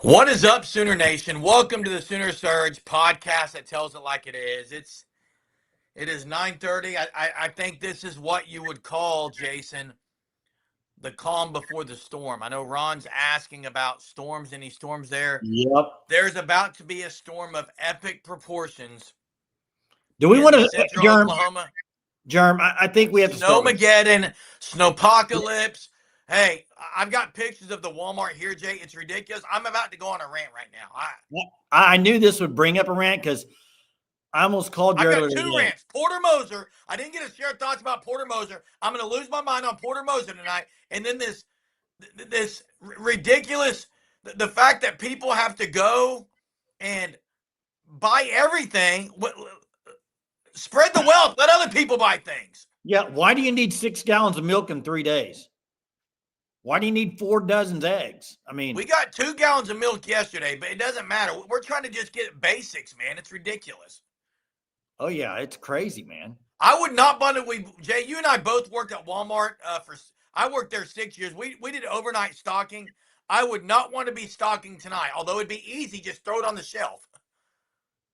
What is up, Sooner Nation? Welcome to the Sooner Surge podcast that tells it like it is. It is 9:30. I think this is what you would call, Jason, the calm before the storm. I know Ron's asking about storms, any storms there. Yep. There's about to be a storm of epic proportions. Do we want to, Central Oklahoma? Germ, I think we have to start with Snowmageddon, snowpocalypse. Hey, I've got pictures of the Walmart here, Jay. It's ridiculous. I'm about to go on a rant right now. I knew this would bring up a rant because I almost called you. I got two rants. Porter Moser. I didn't get to share thoughts about Porter Moser. I'm going to lose my mind on Porter Moser tonight. And then this ridiculous, the fact that people have to go and buy everything. Spread the wealth. Let other people buy things. Yeah. Why do you need 6 gallons of milk in 3 days? Why do you need 4 dozen eggs? I mean, we got 2 gallons of milk yesterday, but it doesn't matter. We're trying to just get basics, man. It's ridiculous. Oh yeah, it's crazy, man. I would not bundle. Jay, you and I both worked at Walmart I worked there 6 years. We did overnight stocking. I would not want to be stocking tonight, although it'd be easy. Just throw it on the shelf.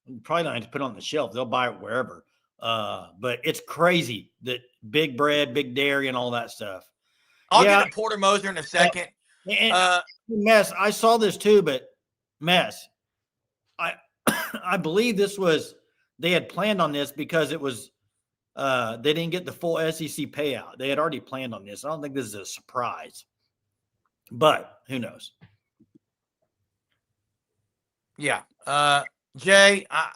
You probably don't have to put it on the shelf. They'll buy it wherever. But it's crazy that big bread, big dairy, and all that stuff. I'll get to Porter Moser in a second. Mess, I saw this too, but Mess, I believe this was, they had planned on this because it was, they didn't get the full SEC payout. They had already planned on this. I don't think this is a surprise, but who knows? Yeah. Jay, I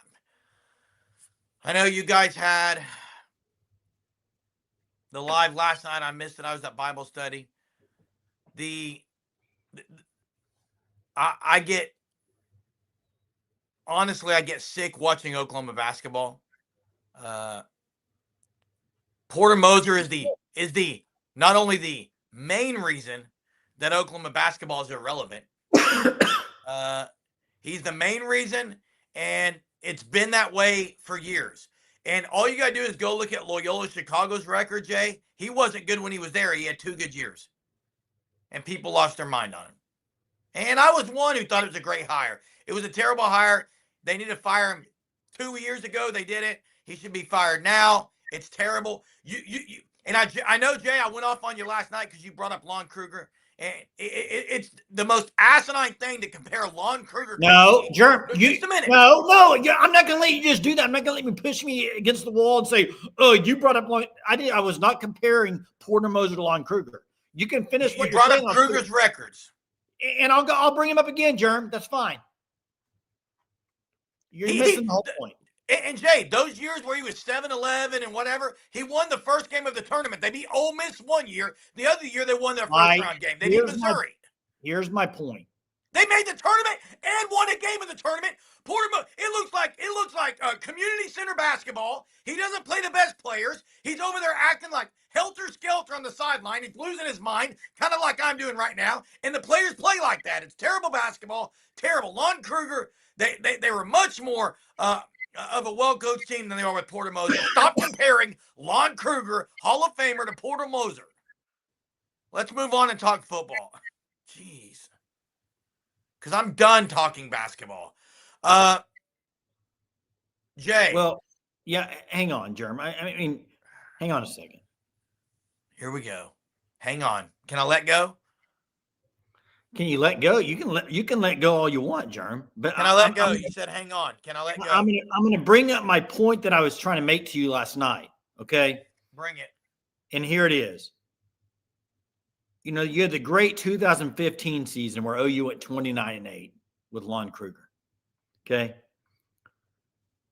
know you guys had the live last night. I missed it. I was at Bible study. I get sick watching Oklahoma basketball. Porter Moser is the not only the main reason that Oklahoma basketball is irrelevant. He's the main reason, and it's been that way for years. And all you got to do is go look at Loyola Chicago's record, Jay. He wasn't good when he was there. He had 2 good years. And people lost their mind on him. And I was one who thought it was a great hire. It was a terrible hire. They need to fire him 2 years ago. They did it. He should be fired now. It's terrible. And I know, Jay, I went off on you last night because you brought up Lon Kruger. And it's the most asinine thing to compare Lon Kruger. No, Germ, just a minute. No, I'm not going to let you just do that. I'm not going to let you push me against the wall and say, "Oh, you brought up Lon." I was not comparing Porter Moser to Lon Kruger. You can finish what you brought up Kruger's records, and I'll bring him up again, Germ. That's fine. You're missing the whole point. And Jay, those years where he was 7-11 and whatever, he won the first game of the tournament. They beat Ole Miss one year. The other year, they won their first round game. They beat Missouri. Here's my point. They made the tournament and won a game of the tournament. It looks like community center basketball. He doesn't play the best players. He's over there acting like helter-skelter on the sideline. He's losing his mind, kind of like I'm doing right now. And the players play like that. It's terrible basketball. Terrible. Lon Kruger, they were much more of a well-coached team than they are with Porter Moser. Stop comparing Lon Kruger, Hall of Famer, to Porter Moser. Let's move on and talk football. Jeez. Because I'm done talking basketball. Jay. Well, yeah, hang on, Jerm. I mean, hang on a second. Here we go. Hang on. Can I let go? Can you let go? You can let go all you want, Jerm. But can I let go? You said hang on. Can I let go? I'm gonna bring up my point that I was trying to make to you last night. Okay. Bring it. And here it is. You know, you had the great 2015 season where OU went 29-8 with Lon Kruger. Okay.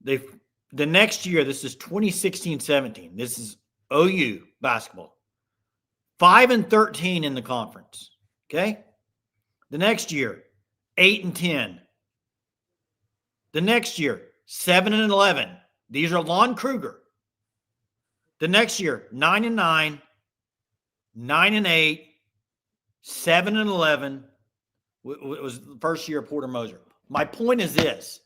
The next year, this is 2016-17. This is OU basketball. 5-13 in the conference. Okay. The next year, 8-10. The next year, 7-11. These are Lon Kruger. The next year, 9-9, 9-8, 7-11. It was the first year of Porter Moser. My point is this.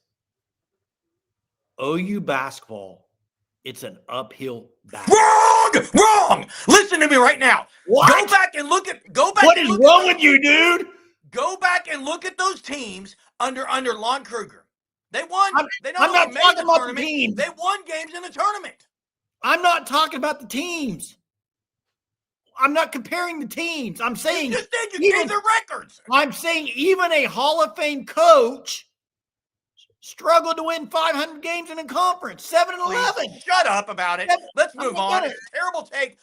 OU basketball, it's an uphill battle. Wrong! Listen to me right now. What? Go back and look at. What is wrong with you, dude? Go back and look at those teams under Lon Kruger. They won. They not I'm only not made talking the about the tournament, teams. they won games in the tournament. I'm not talking about the teams. I'm not comparing the teams. I'm You saying just did. You even gave their records. I'm saying even a Hall of Fame coach struggled to win 500 games in a conference, 7 and Please 11. shut up about it. Let's I'm move not on. gonna. It's a terrible take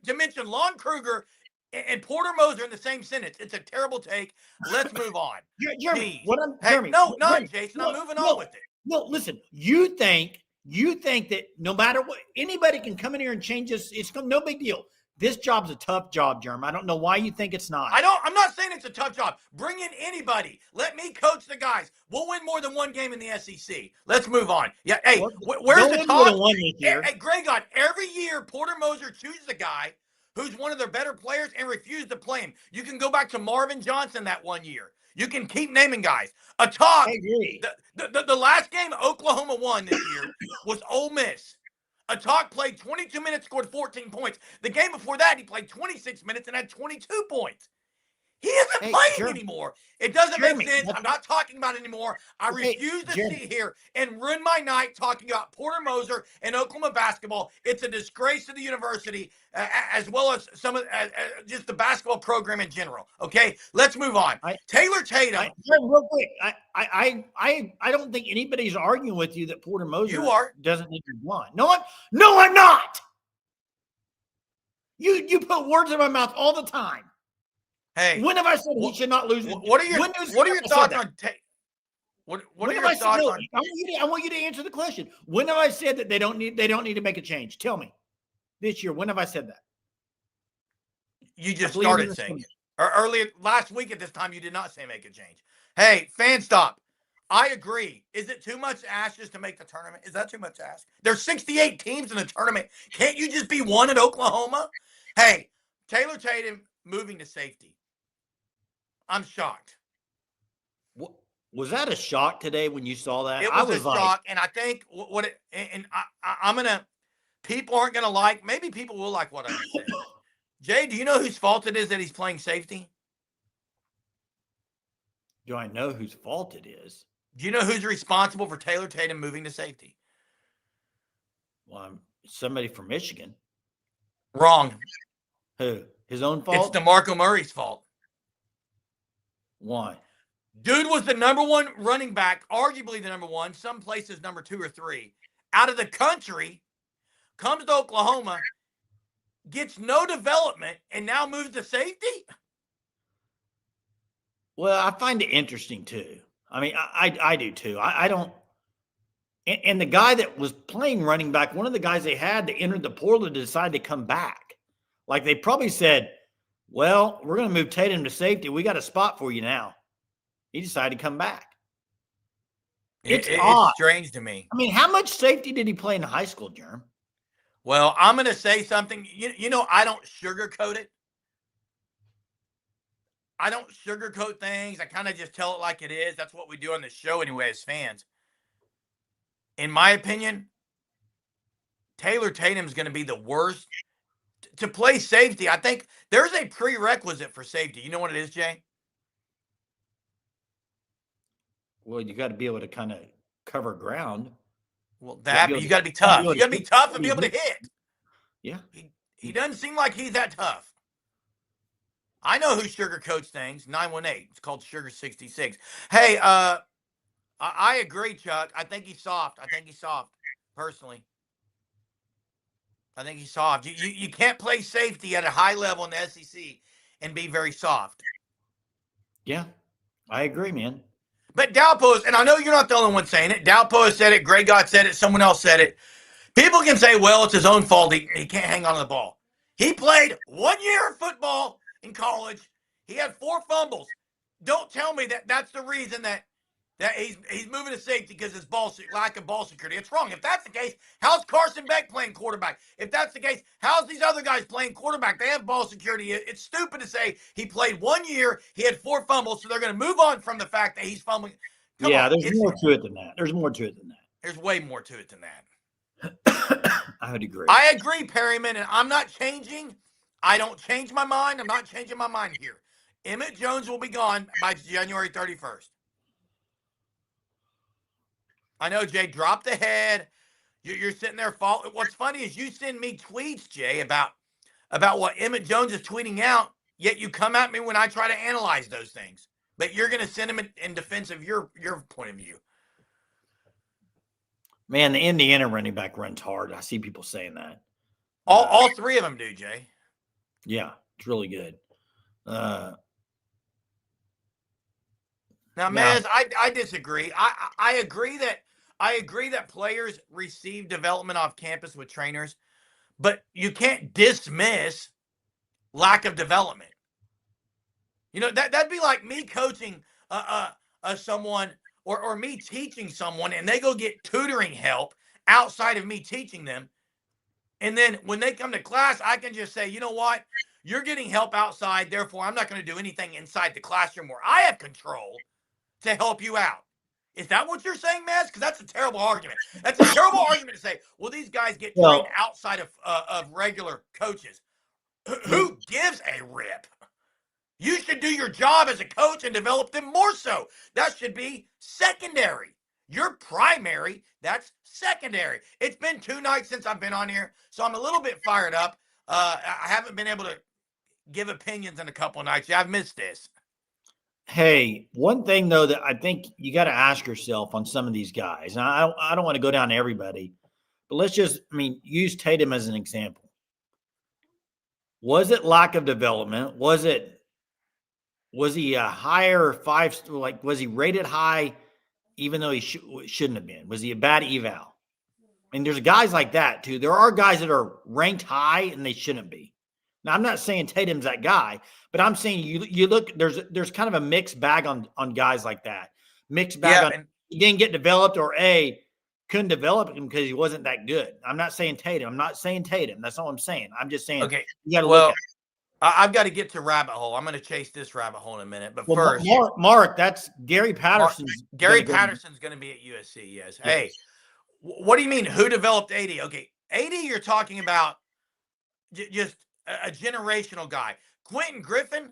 to mention Lon Kruger and Porter Moser in the same sentence. It's a terrible take. Let's move on. Jeremy, Jeez. Hey, Jeremy, no, not Jeremy, Jason. I'm no, moving on no, with it. no. Listen, you think that no matter what, anybody can come in here and change this. It's no big deal. This job's a tough job, Jeremy. I don't know why you think it's not. I'm not saying it's a tough job. Bring in anybody. Let me coach the guys. We'll win more than one game in the SEC. Let's move on. Yeah. Hey, Well, where's they'll the win more talk? than one this year. Hey, Greg, God, every year Porter Moser chooses a guy who's one of their better players and refuses to play him. You can go back to Marvin Johnson that one year. You can keep naming guys. A I talk. agree. The last game Oklahoma won this year was Ole Miss. A talk played 22 minutes, scored 14 points. The game before that, he played 26 minutes and had 22 points. He isn't Hey, playing anymore. It doesn't make Jeremy. sense. I'm not talking about it anymore. I Okay, refuse to Jeremy. sit here and ruin my night talking about Porter Moser and Oklahoma basketball. It's a disgrace to the university, as well as some of just the basketball program in general. Okay, let's move on. Taylor Tatum. Real quick, I don't think anybody's arguing with you that Porter Moser doesn't need to be blind. No, I'm not. You put words in my mouth all the time. Hey, when have I said he should not lose? What are your thoughts on What are your thoughts on? I want you to answer the question. When have I said that they don't need to make a change? Tell me. This year, when have I said that? You just started saying it. Or earlier last week at this time, you did not say make a change. Hey, fan stop. I agree. Is it too much to ask just to make the tournament? Is that too much to ask? There's 68 teams in the tournament. Can't you just be one at Oklahoma? Hey, Taylor Tatum moving to safety. I'm shocked. What, was that a shock today when you saw that? It was a shock, and I think I'm gonna. People aren't gonna like. Maybe people will like what I just said. Jay, do you know whose fault it is that he's playing safety? Do I know whose fault it is? Do you know who's responsible for Taylor Tatum moving to safety? Well, somebody from Michigan. Wrong. Who? His own fault? It's DeMarco Murray's fault. Why? Dude was the number one running back, arguably the number one, some places number 2 or 3, out of the country, comes to Oklahoma, gets no development, and now moves to safety? Well, I find it interesting too. I mean, I do too. I don't. And the guy that was playing running back, one of the guys they had that entered the portal to decide to come back. Like they probably said, well, we're going to move Tatum to safety. We got a spot for you now. He decided to come back. It's strange to me. I mean, how much safety did he play in high school, Jerm? Well, I'm going to say something. You know, I don't sugarcoat it. I don't sugarcoat things. I kind of just tell it like it is. That's what we do on the show anyway as fans. In my opinion, Taylor Tatum's going to be the worst. To play safety, I think there's a prerequisite for safety. You know what it is, Jay? Well, you got to be able to kind of cover ground. Well, but you got to be tough. You got to be tough and be able to hit. Yeah. He doesn't seem like he's that tough. I know who sugarcoats things. 918. It's called Sugar 66. Hey, I agree, Chuck. I think he's soft. Personally. I think he's soft. You can't play safety at a high level in the SEC and be very soft. Yeah, I agree, man. But Dalpo, and I know you're not the only one saying it. Dalpo said it. Greg Gott said it. Someone else said it. People can say, well, it's his own fault. He can't hang on to the ball. He played 1 year of football in college. He had 4 fumbles. Don't tell me that that's the reason that he's moving to safety because his lack of ball security. It's wrong. If that's the case, how's Carson Beck playing quarterback? If that's the case, how's these other guys playing quarterback? They have ball security. It's stupid to say he played 1 year, he had 4 fumbles, so they're going to move on from the fact that he's fumbling. There's more to it than that. There's way more to it than that. I would agree. I agree, Perryman, and I'm not changing. I don't change my mind. I'm not changing my mind here. Emmett Jones will be gone by January 31st. I know, Jay, drop the head. You're sitting there. What's funny is you send me tweets, Jay, about what Emmett Jones is tweeting out, yet you come at me when I try to analyze those things. But you're going to send him in defense of your point of view. Man, the Indiana running back runs hard. I see people saying that. All three of them do, Jay. Yeah, it's really good. Now, Mez, I disagree. I agree that players receive development off campus with trainers, but you can't dismiss lack of development. You know, that'd be like me coaching someone or me teaching someone and they go get tutoring help outside of me teaching them. And then when they come to class, I can just say, you know what? You're getting help outside. Therefore, I'm not going to do anything inside the classroom where I have control to help you out. Is that what you're saying, Maz? Because that's a terrible argument. That's a terrible argument to say, well, these guys get trained outside of regular coaches. Who gives a rip? You should do your job as a coach and develop them more so. That should be secondary. Your primary, that's secondary. It's been 2 nights since I've been on here, so I'm a little bit fired up. I haven't been able to give opinions in a couple of nights. Yeah, I've missed this. Hey, one thing though that I think you got to ask yourself on some of these guys, and I don't want to go down to everybody, but let's just, use Tatum as an example. Was it lack of development? Was he a higher five? Like, was he rated high, even though he shouldn't have been? Was he a bad eval? There's guys like that too. There are guys that are ranked high and they shouldn't be. Now, I'm not saying Tatum's that guy, but I'm saying you look. There's kind of a mixed bag on guys like that. Mixed bag on he didn't get developed or couldn't develop him because he wasn't that good. I'm not saying Tatum. I'm not saying Tatum. That's all I'm saying. I'm just saying you got to look at it. I've got to get to rabbit hole. I'm going to chase this rabbit hole in a minute. But first, Mark, that's Gary Patterson's. Gary Patterson's going to be at USC. Yes. Hey, what do you mean? Who developed 80? Okay, 80. You're talking about just a generational guy. Quentin Griffin,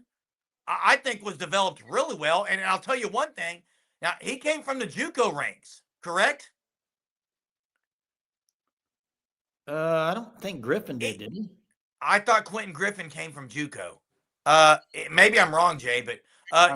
I think, was developed really well. And I'll tell you one thing. Now, he came from the JUCO ranks, correct? I don't think Griffin did he? I thought Quentin Griffin came from JUCO. Maybe I'm wrong, Jay, but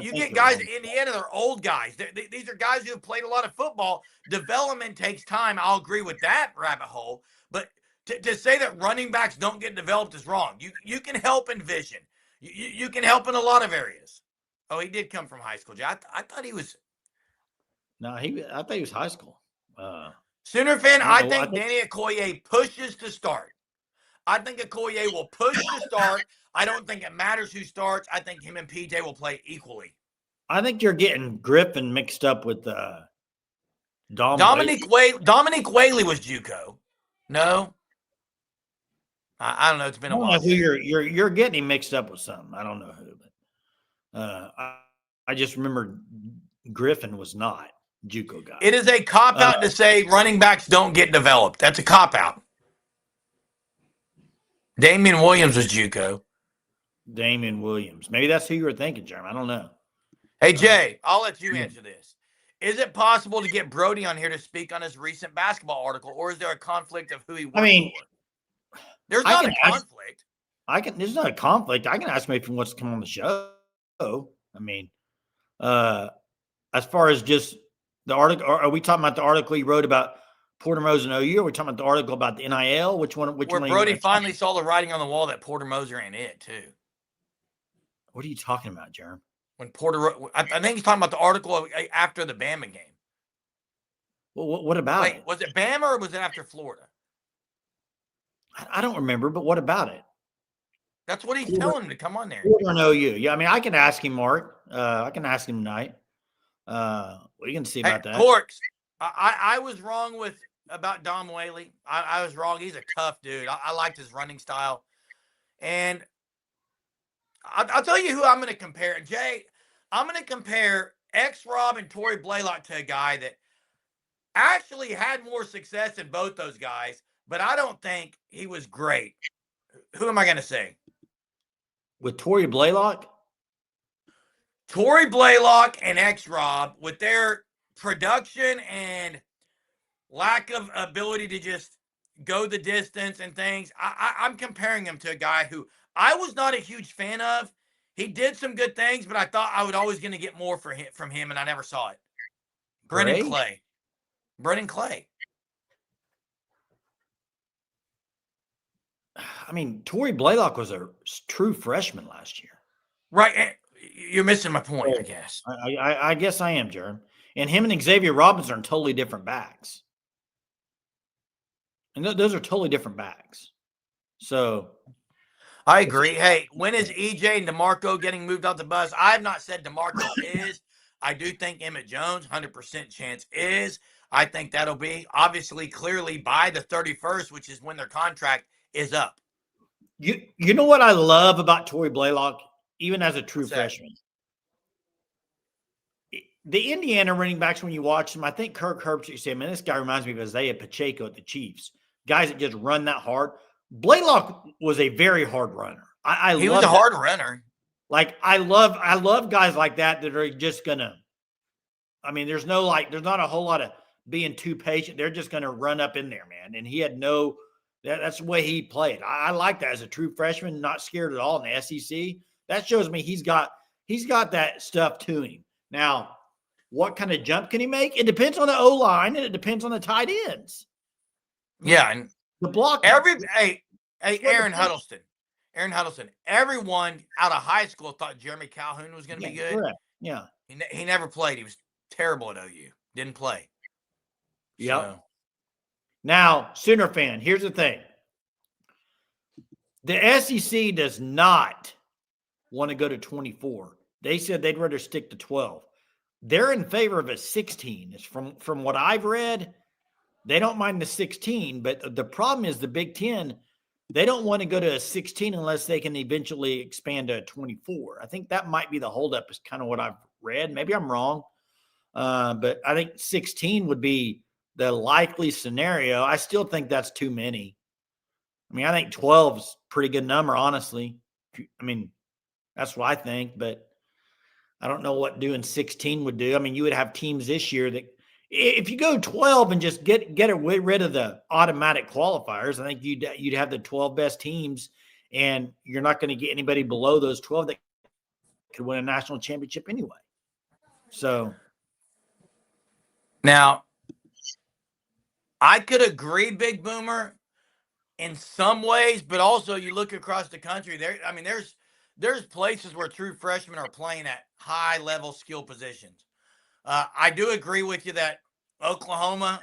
you get guys in Indiana, they're old guys. These are guys who have played a lot of football. Development takes time. I'll agree with that rabbit hole. But to say that running backs don't get developed is wrong. You can help in vision. You can help in a lot of areas. Oh, he did come from high school, Jay. I thought he was. No, I thought he was high school. Sooner fan, I think Danny Okoye pushes to start. I think Okoye will push to start. I don't think it matters who starts. I think him and PJ will play equally. I think you're getting Griffin mixed up with Dominic Whaley was JUCO. No, I don't know. It's been a while. You're getting him mixed up with something. I don't know who, but I just remember Griffin was not JUCO guy. It is a cop out to say running backs don't get developed. That's a cop out. Damian Williams was JUCO. Damian Williams. Maybe that's who you were thinking, Jeremy. I don't know. Hey, Jay, I'll let you answer this. Is it possible to get Brody on here to speak on his recent basketball article, or is there a conflict of who he works for? There's not a conflict. There's not a conflict. I can ask him if he wants to come on the show. As far as just the article, are we talking about the article he wrote about Porter Moser and OU? Or are we talking about the article about the NIL? Which one? Where Brody finally saw the writing on the wall that Porter Moser ain't it too. What are you talking about, Jeremy? When Porter, I think he's talking about the article after the Bama game. Well, what about it? Was it Bama or was it after Florida? I don't remember, but what about it? That's what he's telling him to come on there. Porter and OU. Yeah, I can ask him, Mark. I can ask him tonight. We can see about that. Corks, I was wrong about Dom Whaley. I was wrong. He's a tough dude. I liked his running style. And I'll tell you who I'm going to compare. Jay, I'm going to compare X-Rob and Tory Blaylock to a guy that actually had more success than both those guys, but I don't think he was great. Who am I going to say? With Tory Blaylock? Torrey Blaylock and X Rob, with their production and lack of ability to just go the distance and things, I'm comparing him to a guy who I was not a huge fan of. He did some good things, but I thought I was always going to get more from him, and I never saw it. Brennan Gray? Clay. Brennan Clay. I mean, Torrey Blaylock was a true freshman last year. Right. You're missing my point, I So, guess. I guess I am, Jeremy. And him and Xavier Robinson are totally different backs. And those are totally different backs. So I agree. Hey, when is EJ and DeMarco getting moved off the bus? I have not said DeMarco is. I do think Emmett Jones, 100% chance is. I think that'll be obviously clearly by the 31st, which is when their contract is up. you know what I love about Torrey Blaylock, even as a true freshman? The Indiana running backs, when you watch them, I think Kirk Herbstreit said, man, this guy reminds me of Isaiah Pacheco at the Chiefs. Guys that just run that hard. Blaylock was a very hard runner. He was a hard runner. Like I love guys like that are just gonna. I mean, there's not a whole lot of being too patient. They're just gonna run up in there, man. And he had no. That's the way he played. I like that as a true freshman, not scared at all in the SEC. That shows me he's got that stuff to him. Now, what kind of jump can he make? It depends on the O-line and it depends on the tight ends. Yeah, and the block. Hey, Aaron Huddleston. Everyone out of high school thought Jeremy Calhoun was going to be good. Correct. Yeah. He never played. He was terrible at OU. Didn't play. Yep. So. Now, Sooner fan, here's the thing. The SEC does not want to go to 24. They said they'd rather stick to 12. They're in favor of a 16. It's from what I've read. They don't mind the 16, but the problem is the Big Ten, they don't want to go to a 16 unless they can eventually expand to a 24. I think that might be the holdup, is kind of what I've read. Maybe I'm wrong, but I think 16 would be the likely scenario. I still think that's too many. I mean, I think 12 is a pretty good number, honestly. I mean, that's what I think, but I don't know what doing 16 would do. I mean, you would have teams this year that, if you go 12 and just get rid of the automatic qualifiers, I think you'd have the 12 best teams, and you're not going to get anybody below those 12 that could win a national championship anyway. So now, I could agree, Big Boomer, in some ways, but also you look across the country. There's places where true freshmen are playing at high level skill positions. I do agree with you that Oklahoma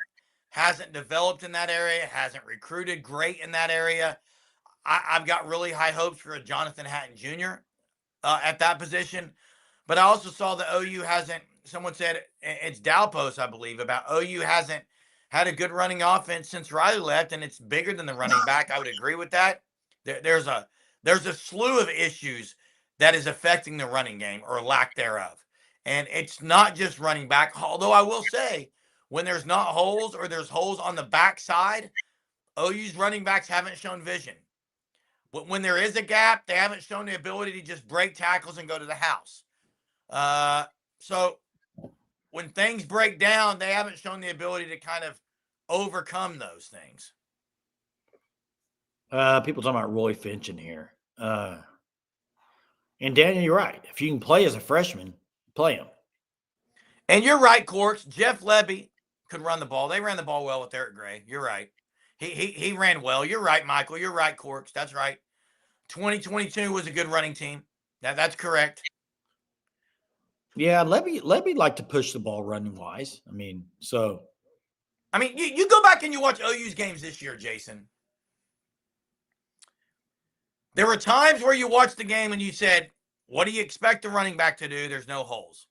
hasn't developed in that area, hasn't recruited great in that area. I've got really high hopes for a Jonathan Hatton Jr. At that position. But I also saw that OU hasn't, someone said, it's Dalpos, I believe, about OU hasn't had a good running offense since Riley left, and it's bigger than the running back. I would agree with that. There's a slew of issues that is affecting the running game, or lack thereof. And it's not just running back, although I will say, when there's not holes, or there's holes on the backside, OU's running backs haven't shown vision. When there is a gap, they haven't shown the ability to just break tackles and go to the house. So when things break down, they haven't shown the ability to kind of overcome those things. People talking about Roy Finch in here. And Daniel, you're right. If you can play as a freshman, play him. And you're right, Corks. Jeff Levy could run the ball. They ran the ball well with Eric Gray. You're right. He ran well. You're right, Michael. You're right, Corks. That's right. 2022 was a good running team. That's correct. Yeah, Levy liked to push the ball running wise. I mean, you go back and you watch OU's games this year, Jason. There were times where you watched the game and you said, what do you expect the running back to do? There's no holes.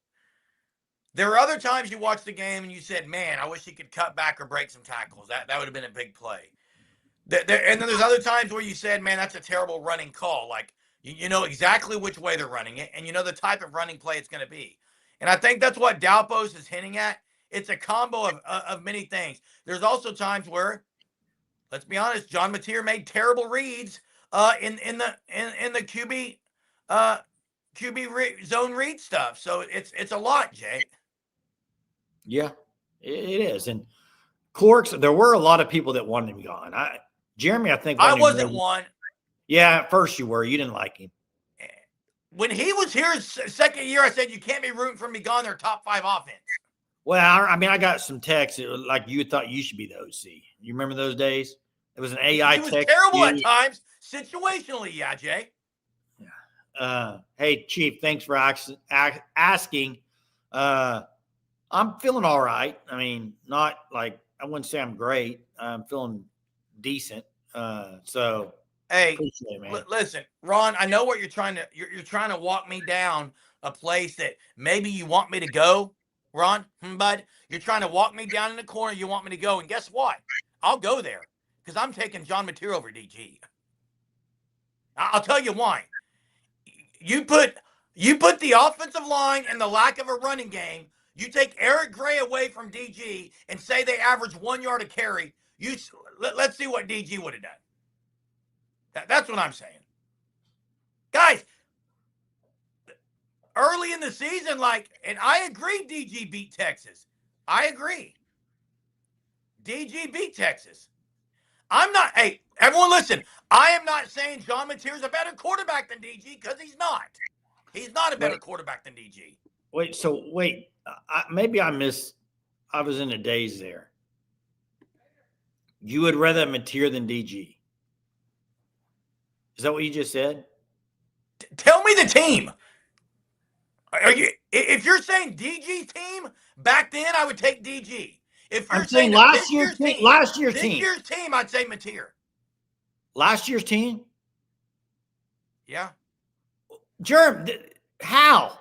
There were other times you watched the game and you said, man, I wish he could cut back or break some tackles. That would have been a big play. And then there's other times where you said, man, that's a terrible running call. Like, you know exactly which way they're running it, and you know the type of running play it's going to be. And I think that's what Dalpos is hinting at. It's a combo of many things. There's also times where, let's be honest, John Mateer made terrible reads in the QB zone read stuff. So it's a lot, Jay. Yeah, it is. And Clarkson, there were a lot of people that wanted him gone. Jeremy, I think I wanted him wasn't more. one. Yeah, at first you were. You didn't like him. When he was here his second year, I said, you can't be rooting for me gone. They're top 5 offense. Well, I mean, I got some texts like you thought you should be the OC. You remember those days? It was an AI He was text. terrible at times, situationally, yeah, Jay. Hey, Chief, thanks for asking. I'm feeling all right. I mean, not like I wouldn't say I'm great. I'm feeling decent. So hey, appreciate it, man. Listen, Ron. I know what you're trying to. You're trying to walk me down a place that maybe you want me to go, Ron. Bud, you're trying to walk me down in the corner. You want me to go, and guess what? I'll go there because I'm taking John Mateer over DG. I'll tell you why. You put the offensive line and the lack of a running game. You take Eric Gray away from DG and say they average 1 yard a carry. Let's see what DG would have done. That's what I'm saying, guys. Early in the season, and I agree, DG beat Texas. I agree. DG beat Texas. I'm not. Hey, everyone, listen. I am not saying John Mateer's a better quarterback than DG because he's not. He's not a better quarterback than DG. Wait. Maybe I missed. I was in a daze there. You would rather Mateer than DG. Is that what you just said? Tell me the team. If you're saying DG's team back then, I would take DG. If you're saying last year's team, this year's team, I'd say Mateer. Last year's team? Yeah. Germ, how?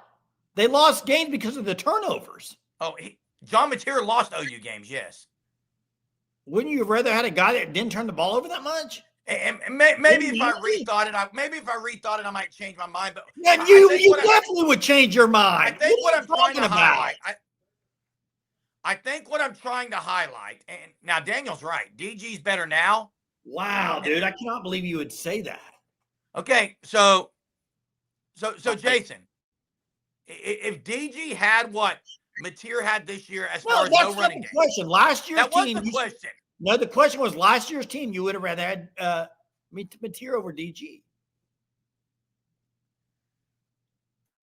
They lost games because of the turnovers. Oh, John Mateer lost OU games, yes. Wouldn't you have rather had a guy that didn't turn the ball over that much? And maybe if I rethought it, I might change my mind. But yeah, you definitely would change your mind. I think what I'm trying to highlight. I think what I'm trying to highlight, and now Daniel's right. DG's better now. Wow, dude, I cannot believe you would say that. Okay, so Jason, if DG had what Mateer had this year as far as no running game, question. Last year's team. That was the question. No, the question was last year's team. You would have rather had Mateer over DG.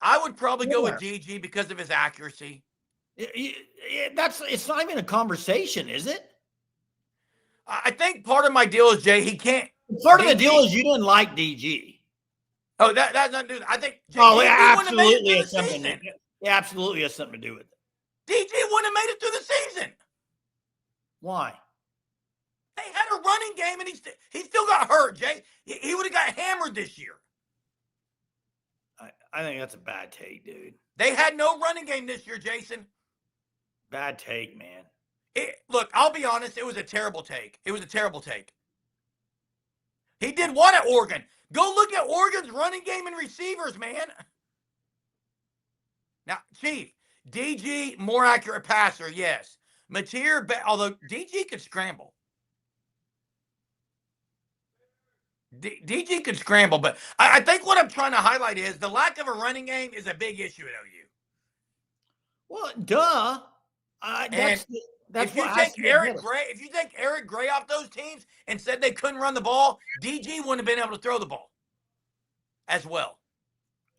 I would probably go with DG because of his accuracy. It's not even a conversation, is it? I think part of my deal is, Jay, he can't. Part of the deal is you didn't like DG. Oh, that's not do. I think. It absolutely has something. It absolutely has something to do with it. DG wouldn't have made it through the season. Why? They had a running game, and he still got hurt. Jay, he would have got hammered this year. I think that's a bad take, dude. They had no running game this year, Jason. Bad take, man. Look, I'll be honest. It was a terrible take. He did what at Oregon? Go look at Oregon's running game and receivers, man. Now, Chief, DG, more accurate passer, yes. Mateer, although DG could scramble. DG could scramble, but I think what I'm trying to highlight is the lack of a running game is a big issue at OU. Well, duh. That's if you take Eric Gray off those teams and said they couldn't run the ball, DG wouldn't have been able to throw the ball as well.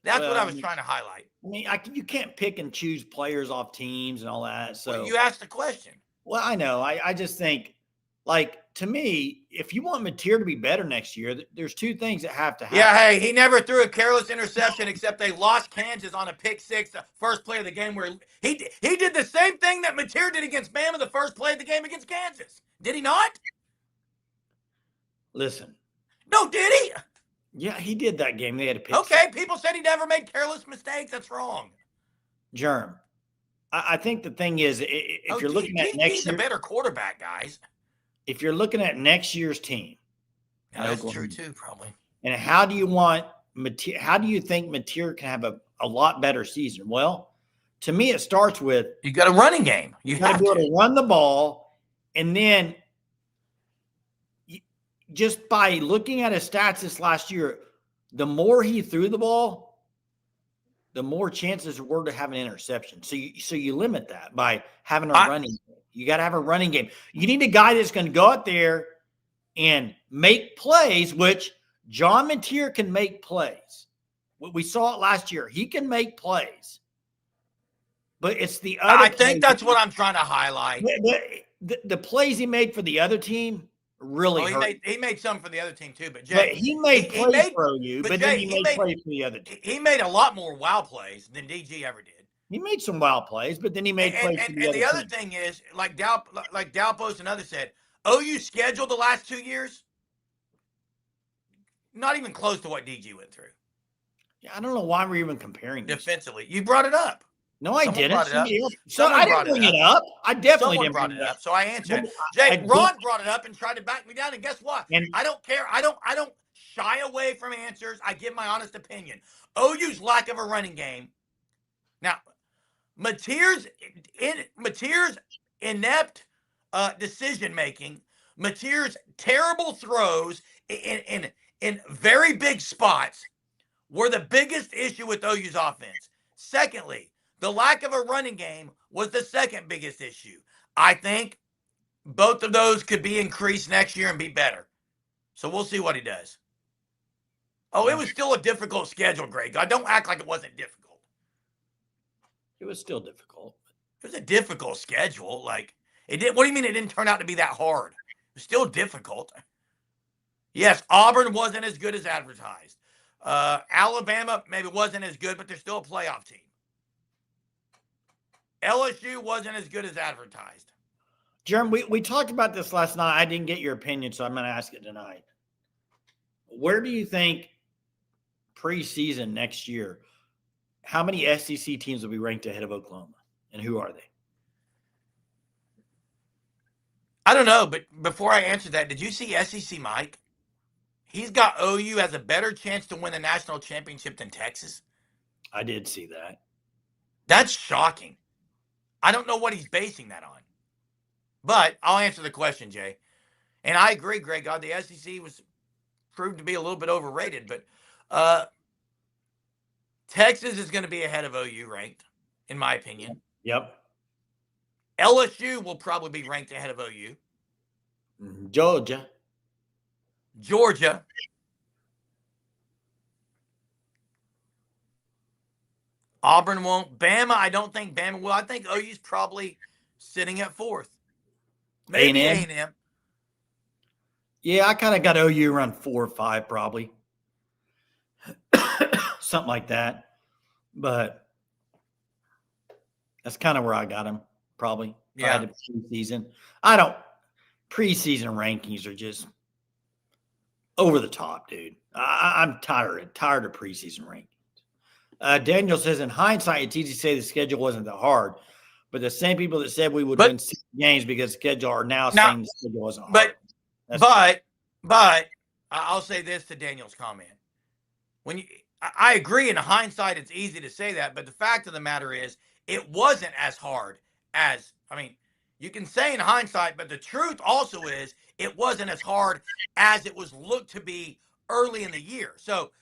That's what I was trying to highlight. I mean, you can't pick and choose players off teams and all that. So well, you asked the question. Well, I know. I just think, to me, if you want Mateer to be better next year, there's two things that have to happen. Yeah, hey, he never threw a careless interception except they lost Kansas on a pick six, the first play of the game where he did the same thing that Mateer did against Bama the first play of the game against Kansas. Did he not? Listen. No, did he? Yeah, he did that game. They had a pick Okay, six. people said he never made careless mistakes. That's wrong. Germ. I think the thing is, if you're looking at next year, he's a better quarterback, guys. If you're looking at next year's team, that's true too, probably. And how do you think Mateer can have a lot better season? Well, to me, it starts with you got a running game. You got to be able to run the ball, and then just by looking at his stats this last year, the more he threw the ball, the more chances were to have an interception. So you limit that by having a I, running game. You got to have a running game. You need a guy that's going to go out there and make plays, which John Mateer can make plays. We saw it last year. He can make plays. But it's the other I think plays. that's what I'm trying to highlight. The plays he made for the other team really hurt. He made some for the other team too, but But Jay, he made he plays made, for OU, but but then Jay, he made plays for the other team. he made a lot more wow plays than DG ever did. He made some wild plays, but then he made plays for the And other the other team. thing is, like Dalpost and others said, OU scheduled the last 2 years, not even close to what DG went through. Yeah, I don't know why we're even comparing these. Defensively. You brought it up. No, I didn't. Brought it up. So I didn't bring it up. I definitely Someone didn't brought bring it it up, so I answered it. I Ron brought it up and tried to back me down, and guess what? And I don't care. I don't shy away from answers. I give my honest opinion. OU's lack of a running game. Now, Mateer's inept decision making, Mateer's terrible throws in very big spots were the biggest issue with OU's offense. Secondly, the lack of a running game was the second biggest issue. I think both of those could be increased next year and be better. So we'll see what he does. Oh, it was still a difficult schedule, Greg. I don't act like it wasn't difficult. It was still difficult. It was a difficult schedule. Like it did. What do you mean it didn't turn out to be that hard? It was still difficult. Yes, Auburn wasn't as good as advertised. Alabama maybe wasn't as good, but they're still a playoff team. LSU wasn't as good as advertised. Jeremy, we talked about this last night. I didn't get your opinion, so I'm going to ask it tonight. Where do you think preseason next year, how many SEC teams will be ranked ahead of Oklahoma, and who are they? I don't know, but before I answer that, did you see SEC Mike? He's got OU has a better chance to win the national championship than Texas. I did see that. That's shocking. I don't know what he's basing that on. But I'll answer the question, Jay. And I agree, Greg. God, the SEC was proved to be a little bit overrated, but Texas is going to be ahead of OU ranked, in my opinion. Yep. LSU will probably be ranked ahead of OU. Georgia. Auburn won't. Bama, I don't think Bama will. I think OU's probably sitting at fourth. Maybe A&M. Yeah, I kind of got OU around 4 or 5 probably. Something like that. But that's kind of where I got him probably. Yeah. Preseason. Preseason rankings are just over the top, dude. I'm tired of preseason rankings. Daniel says, in hindsight, it's easy to say the schedule wasn't that hard, but the same people that said we would win 6 games because the schedule are now saying the schedule wasn't hard. But I'll say this to Daniel's comment. I agree, in hindsight, it's easy to say that, but the fact of the matter is it wasn't as hard as, you can say in hindsight, but the truth also is it wasn't as hard as it was looked to be early in the year. So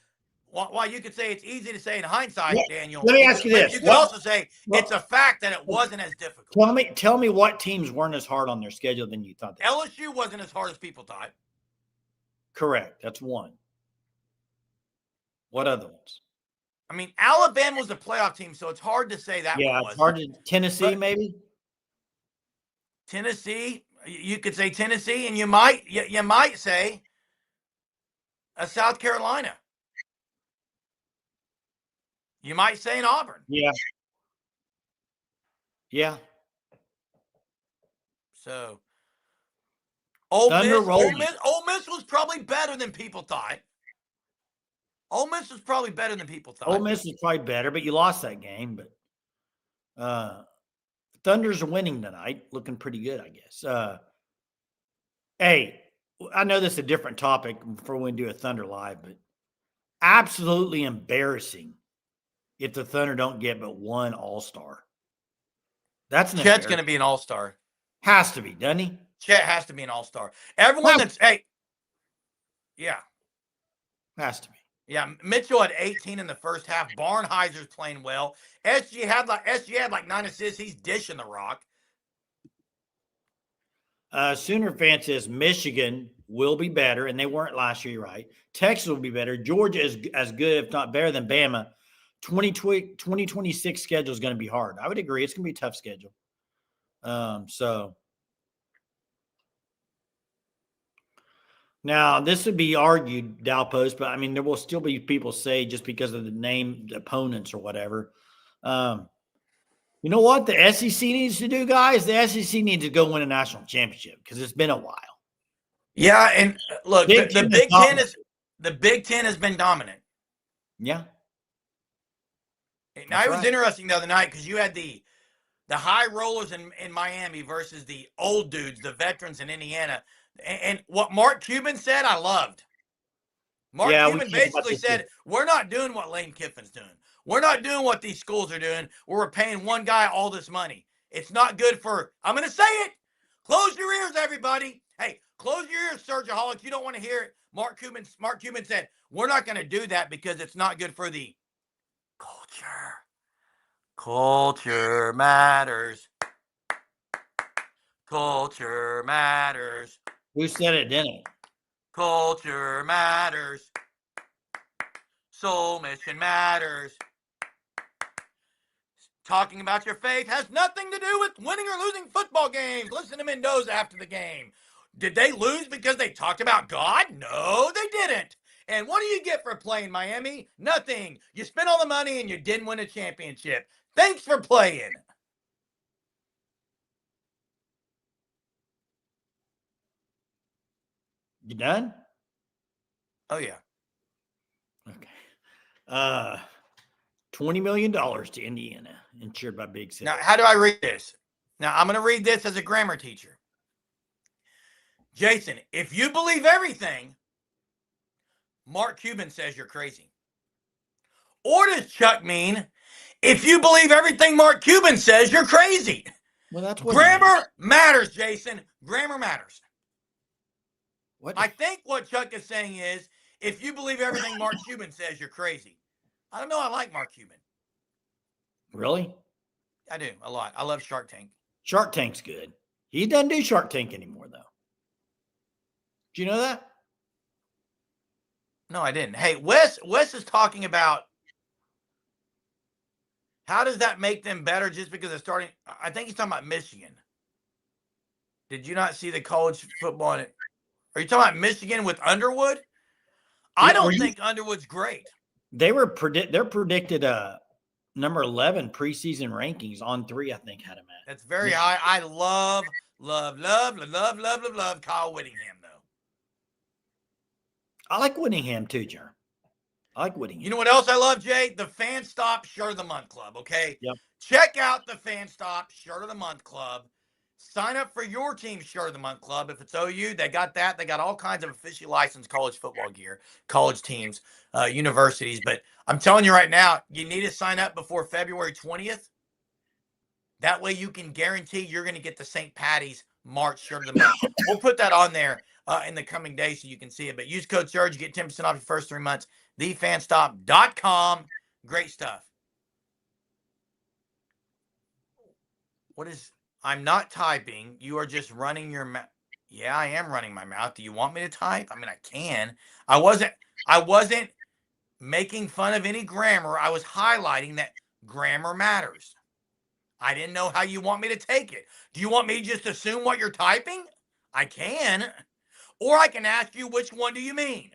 while you could say it's easy to say in hindsight, Daniel, let me ask you this. You can also say it's a fact that it wasn't as difficult. Tell me what teams weren't as hard on their schedule than you thought. LSU wasn't as hard as people thought. Correct. That's one. What other ones? Alabama was a playoff team, so it's hard to say that one was. It's hard to Tennessee, maybe? Tennessee, you could say Tennessee, and you might say a South Carolina. You might say an Auburn. Yeah. So Ole Miss was probably better than people thought. Ole Miss was probably better than people thought. Ole Miss was probably better, but you lost that game. But Thunders are winning tonight, looking pretty good, I guess. Hey, I know this is a different topic before we do a Thunder Live, but absolutely embarrassing if the Thunder don't get but one All-Star. Chet's going to be an All-Star. Has to be, doesn't he? Chet has to be an All-Star. Everyone that's, yeah. Has to be. Yeah, Mitchell had 18 in the first half. Barnheiser's playing well. SG had like 9 assists. He's dishing the rock. Sooner fan says Michigan will be better, and they weren't last year, right? Texas will be better. Georgia is as good, if not better, than Bama. 2026 schedule is going to be hard. I would agree. It's going to be a tough schedule. So now this would be argued, Dow Post, but I mean, there will still be people say just because of the named opponents or whatever. You know what the SEC needs to do, guys? The SEC needs to go win a national championship because it's been a while. Yeah, and look, Big the Ten is Big Ten dominant. is the Big Ten has been dominant. Yeah, Now that's it was right. interesting the other night because you had the high rollers in Miami versus the old dudes, the veterans in Indiana. And what Mark Cuban said, I loved. Mark Yeah, we Cuban talked about basically this too. said, we're not doing what Lane Kiffin's doing. We're not doing what these schools are doing, where we're paying one guy all this money. It's not good for, I'm going to say it. Close your ears, everybody. Hey, close your ears, Surgeaholics. You don't want to hear it. Mark Cuban said, we're not going to do that because it's not good for the culture. Culture matters. Culture matters. Who said it, didn't it? Culture matters. Soul mission matters. Talking about your faith has nothing to do with winning or losing football games. Listen to Mendoza after the game. Did they lose because they talked about God? No, they didn't. And what do you get for playing Miami? Nothing. You spent all the money and you didn't win a championship. Thanks for playing. You done? Oh, yeah. Okay. $20 million to Indiana, insured by Big Now, Sales. how do I read this? Now, I'm going to read this as a grammar teacher. Jason, if you believe everything Mark Cuban says, you're crazy. Or does Chuck mean, if you believe everything Mark Cuban says, you're crazy? Well, that's what he means. Grammar matters, Jason. Grammar matters. What? I think what Chuck is saying is, if you believe everything Mark Cuban says, you're crazy. I don't know. I like Mark Cuban. Really? I do a lot. I love Shark Tank. Shark Tank's good. He doesn't do Shark Tank anymore, though. Do you know that? No, I didn't. Hey, Wes is talking about how does that make them better just because they're starting. I think he's talking about Michigan. Did you not see the college football? Are you talking about Michigan with Underwood? I Yeah. don't think Underwood's great. They're predicted number 11 preseason rankings on 3. I think had him at. That's very high. I love Kyle Whittingham though. I like Whittingham too, Jerry. I like Whittingham. You know what else I love, Jay? The Fan Stop Shirt of the Month Club. Okay. Yep. Check out the Fan Stop Shirt of the Month Club. Sign up for your team's Shirt of the Month Club. If it's OU, they got that. They got all kinds of officially licensed college football gear, college teams, universities. But I'm telling you right now, you need to sign up before February 20th. That way you can guarantee you're going to get the St. Patty's March Shirt of the Month. We'll put that on there in the coming days so you can see it. But use code SURGE, you get 10% off your first 3 months. TheFanstop.com. Great stuff. What is, I'm not typing. You are just running your mouth. Yeah, I am running my mouth. Do you want me to type? I mean, I can. I wasn't making fun of any grammar. I was highlighting that grammar matters. I didn't know how you want me to take it. Do you want me to just assume what you're typing? I can. Or I can ask you, which one do you mean?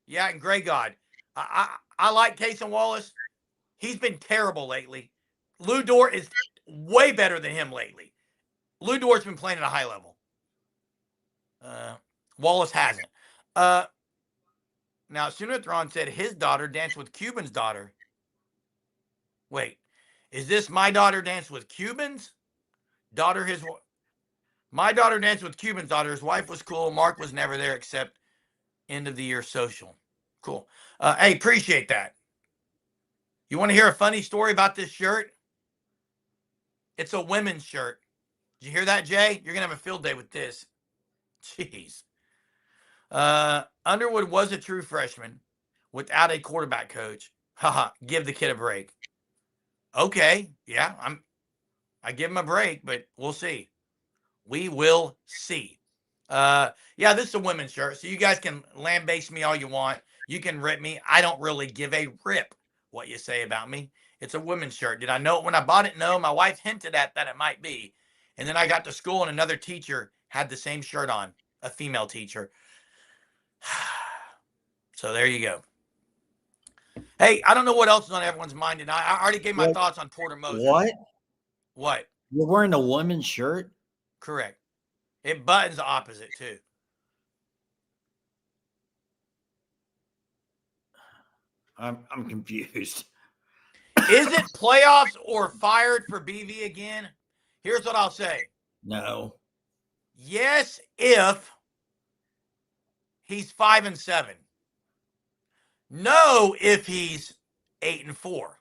Yeah, and Grey God. I like Cason Wallace. He's been terrible lately. Lou Dort is way better than him lately. Lou Dort's been playing at a high level. Wallace hasn't. Now, Sunathron said his daughter danced with Cuban's daughter. Wait, is this my daughter danced with Cuban's daughter? My daughter danced with Cuban's daughter. His wife was cool. Mark was never there except end of the year social. Cool. Hey, appreciate that. You want to hear a funny story about this shirt? It's a women's shirt. Did you hear that, Jay? You're going to have a field day with this. Jeez. Underwood was a true freshman without a quarterback coach. Haha, give the kid a break. Okay, yeah, I give him a break, but we'll see. We will see. Yeah, this is a women's shirt, so you guys can lambaste me all you want. You can rip me. I don't really give a rip what you say about me. It's a women's shirt. Did I know it when I bought it? No, my wife hinted at that it might be. And then I got to school and another teacher had the same shirt on, a female teacher. So there you go. Hey, I don't know what else is on everyone's mind, and I already gave my thoughts on Porter Moser. What? What? You're wearing a woman's shirt? Correct. It buttons opposite too. I'm confused. Is it playoffs or fired for BV again? Here's what I'll say. No. Yes, if he's 5-7. No, if he's 8-4.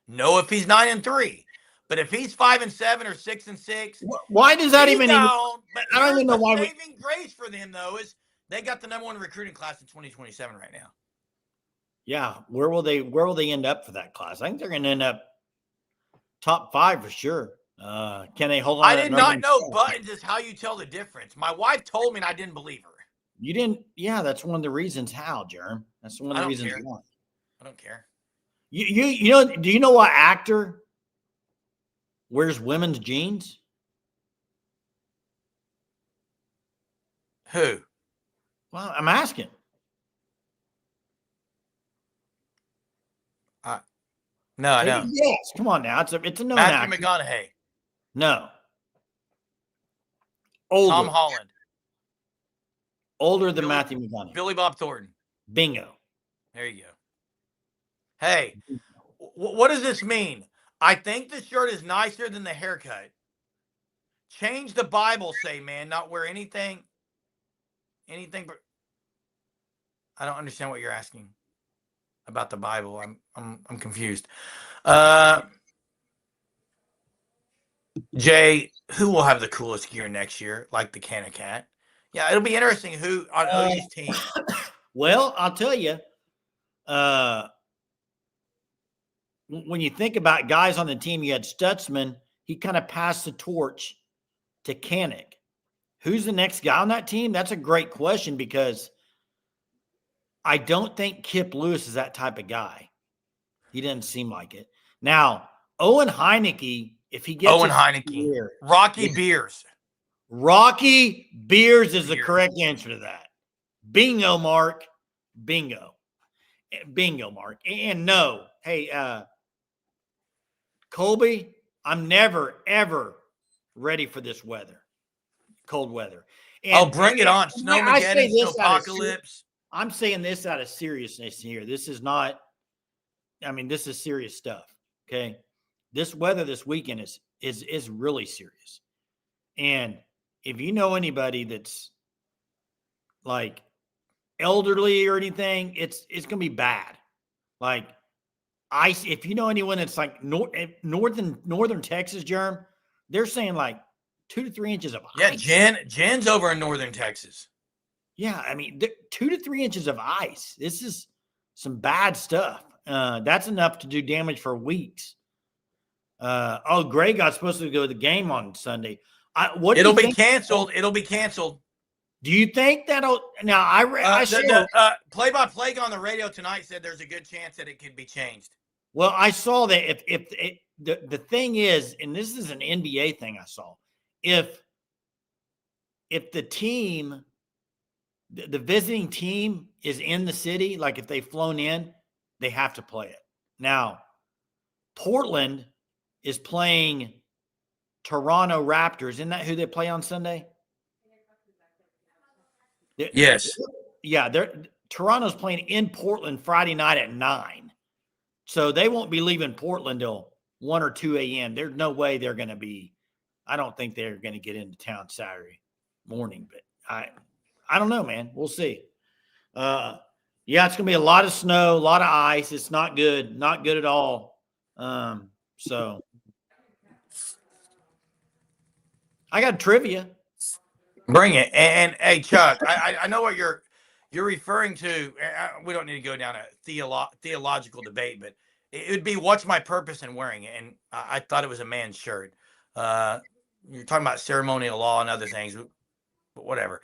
No, if he's 9-3. But if he's 5-7 or 6-6, why does that he's even? gone. But I don't here's even know the why. Saving grace for them though is they got the #1 recruiting class in 2027 right now. Yeah, where will they end up for that class? I think they're going to end up top 5 for sure. Can they hold on? I did not know buttons is how you tell the difference. My wife told me and I didn't believe her. You didn't? Yeah, that's one of the reasons how, Jerm. That's one of the reasons why. I don't care. You know? Do you know what actor wears women's jeans? Who? Well, I'm asking. No, I don't. Yes, come on now. It's a known Matthew actor. McConaughey. No. Older. Tom Holland. Older than Matthew McConaughey. Billy Bob Thornton. Bingo. There you go. Hey, what does this mean? I think the shirt is nicer than the haircut. Change the Bible, say, man, not wear anything but I don't understand what you're asking about the Bible. I'm confused. Jay, who will have the coolest gear next year, like the Canna Cat? Yeah, it'll be interesting who on OU's team. Well, I'll tell you, when you think about guys on the team, you had Stutzman. He kind of passed the torch to Kanik. Who's the next guy on that team? That's a great question because I don't think Kip Lewis is that type of guy. He doesn't seem like it. Now, Owen Heineke, if he gets Rocky Beers. Rocky Beers is the correct answer to that. Bingo, Mark. Bingo. Bingo, Mark. And no, hey, Colby, I'm never, ever ready for this weather. Cold weather. And bring it on. Snowmageddon, snowpocalypse. I'm saying this out of seriousness here. This is not, this is serious stuff. Okay. This weather this weekend is really serious. And if you know anybody that's like elderly or anything, it's going to be bad. Like ice. If you know anyone that's like northern Texas, Germ, they're saying like 2 to 3 inches of ice. Yeah, Jen's over in northern Texas. Yeah, 2 to 3 inches of ice. This is some bad stuff. That's enough to do damage for weeks. Greg got supposed to go to the game on Sunday. It'll be canceled. It'll be canceled. Do you think that'll? Now I saw play-by-play on the radio tonight said there's a good chance that it could be changed. Well, I saw that the thing is, and this is an NBA thing I saw, if the team, the visiting team is in the city, like if they've flown in, they have to play it. Now, Portland is playing Toronto Raptors. Isn't that who they play on Sunday? Yes. Yeah, Toronto's playing in Portland Friday night at 9. So they won't be leaving Portland till 1 or 2 a.m. There's no way they're going to be – I don't think they're going to get into town Saturday morning. But I don't know, man. We'll see. Yeah, it's going to be a lot of snow, a lot of ice. It's not good. Not good at all. So I got trivia. Bring it. And hey, Chuck, I know what you're you're referring to, we don't need to go down a theological debate, but it would be what's my purpose in wearing it? And I thought it was a man's shirt. You're talking about ceremonial law and other things, but whatever.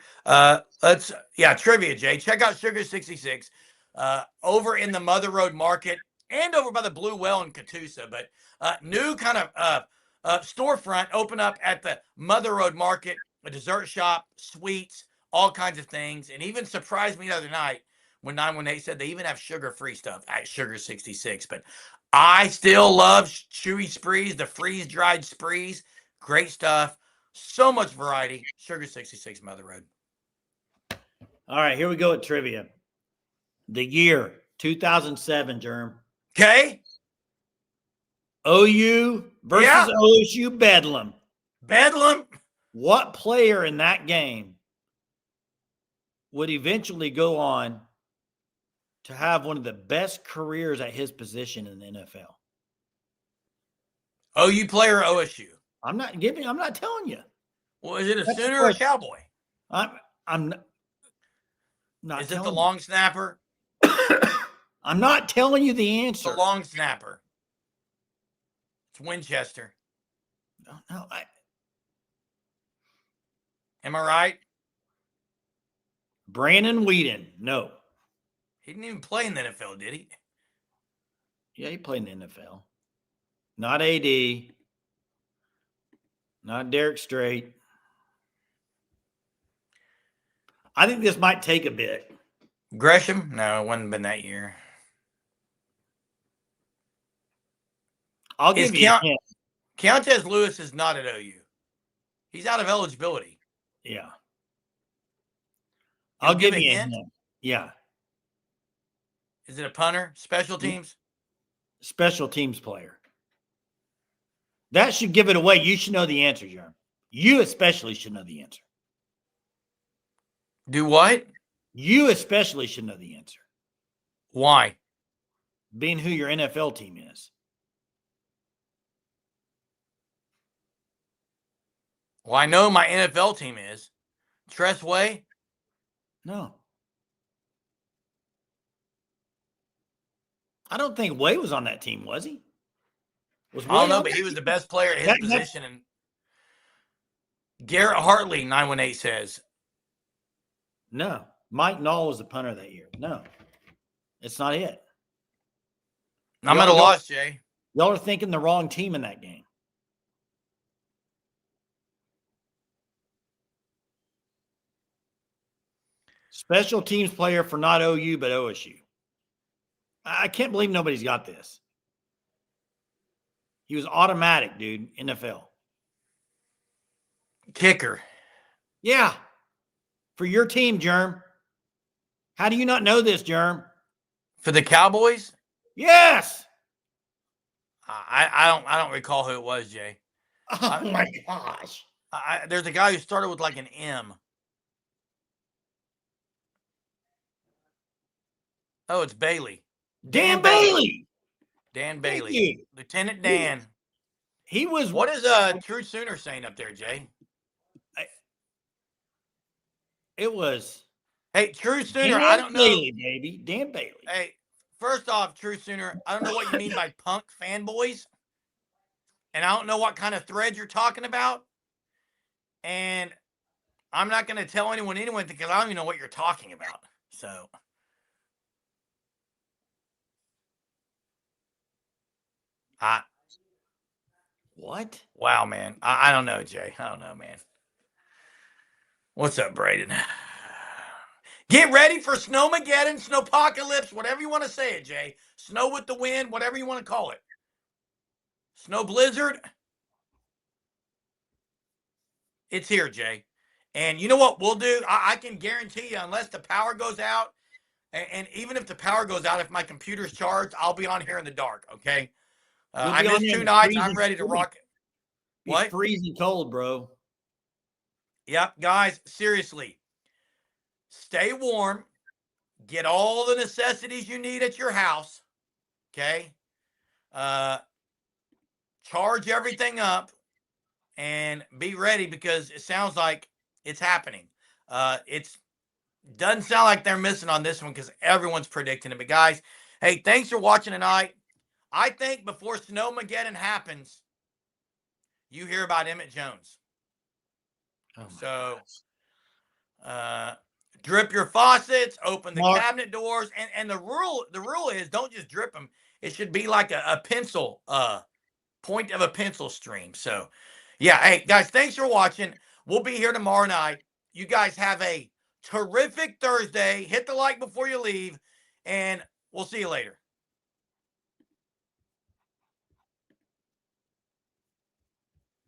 Trivia, Jay. Check out Sugar 66 over in the Mother Road Market and over by the Blue Well in Catoosa. But new kind of storefront open up at the Mother Road Market, a dessert shop, sweets, all kinds of things, and even surprised me the other night when 918 said they even have sugar-free stuff at Sugar 66. But I still love Chewy Sprees, the freeze-dried Sprees. Great stuff. So much variety. Sugar 66 Mother Road. All right, here we go at trivia. The year 2007, Germ. Okay. OU versus OSU Bedlam. Bedlam. What player in that game would eventually go on to have one of the best careers at his position in the NFL? OU player or OSU? I'm not telling you. Well, is it a Sooner or a Cowboy? I'm not. Is it the long snapper? I'm not telling you the answer. The long snapper. It's Winchester. No, am I right? Brandon Whedon. No. He didn't even play in the NFL, did he? Yeah, he played in the NFL. Not AD. Not Derek Strait. I think this might take a bit. Gresham? No, it wouldn't have been that year. I'll give you a hint. Countess Lewis is not at OU. He's out of eligibility. Yeah. I'll give you a hint. Yeah. Is it a punter? Special teams? Special teams player. That should give it away. You should know the answer, Jerm. You especially should know the answer. Do what? You especially should know the answer. Why? Being who your NFL team is. Well, I know my NFL team is. Tress Way? No. I don't think Way was on that team, was he? I don't know, but he was the best player at his position. And Garrett Hartley, 918 says. No. Mike Knoll was the punter that year. No. It's not it. I'm at a loss, Jay. Y'all are thinking the wrong team in that game. Special teams player for not OU, but OSU. I can't believe nobody's got this. He was automatic, dude, NFL. Kicker. Yeah. For your team, Germ. How do you not know this, Germ? For the Cowboys? Yes. I don't recall who it was, Jay. Oh my gosh. There's a guy who started with like an M. Oh, it's Bailey. Dan Bailey. Dan Bailey. Lieutenant Dan. He was. What is True Sooner saying up there, Jay? It was. Hey, True Sooner, Dan I don't Bailey, know. baby. Dan Bailey. Hey, first off, True Sooner, I don't know what you mean by punk fanboys. And I don't know what kind of thread you're talking about. And I'm not going to tell anyone because I don't even know what you're talking about. So. What? Wow, man. I don't know, Jay. I don't know, man. What's up, Braden? Get ready for Snowmageddon, Snowpocalypse, whatever you want to say it, Jay. Snow with the wind, whatever you want to call it. Snow blizzard. It's here, Jay. And you know what we'll do? I can guarantee you, unless the power goes out, and even if the power goes out, if my computer's charged, I'll be on here in the dark, okay? I missed 2 nights. I'm ready to rock it. What? Freezing cold, bro. Yep, guys, seriously. Stay warm. Get all the necessities you need at your house, okay? Charge everything up and be ready because it sounds like it's happening. It's Doesn't sound like they're missing on this one because everyone's predicting it. But guys, hey, thanks for watching tonight. I think before Snowmageddon happens, you hear about Emmett Jones. Oh my So gosh. uh, drip your faucets, open the Mark, cabinet doors, and the rule is don't just drip them. It should be like a pencil point of a pencil stream. So yeah, hey guys, thanks for watching. We'll be here tomorrow night. You guys have a terrific Thursday. Hit the like before you leave, and we'll see you later.